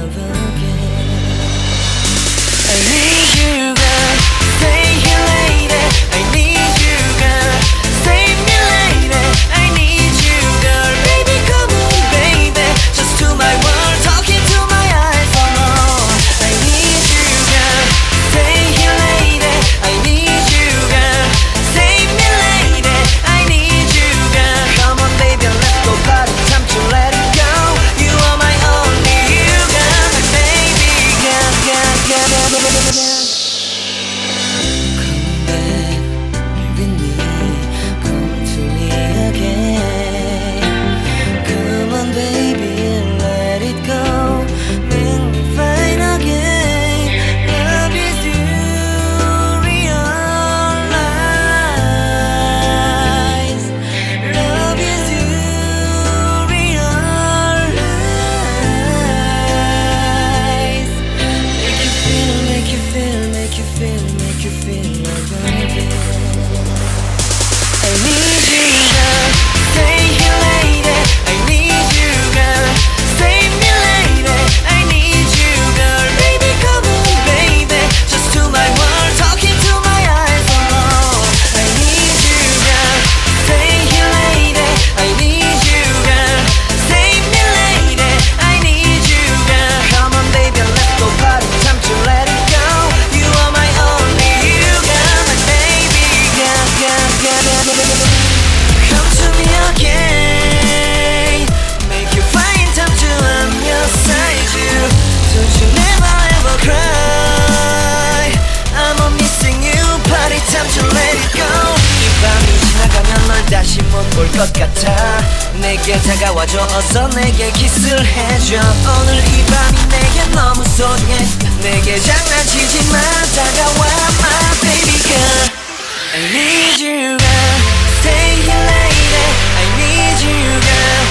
love again. I need you, girl. Stay here, lady. I need you, girl. Save me, lady. I need you, girl. Baby, come on, baby. Just to my world, talking to my eyes. Oh, I need you, girl. Stay here, lady. I need you, girl. Save me, lady. I need you, girl. Come on, baby, let's go party. Time to let it go. You are my only you, girl. My baby, girl, girl, girl, girl, girl, girl. 다시 못 볼 것 같아. 내게 다가와줘. 어서 내게 키스를 해줘. 오늘 이 밤이 내게 너무 소중해. 내게 장난치지 마. 다가와 my baby girl. I need you girl. Stay here lady. I need you girl.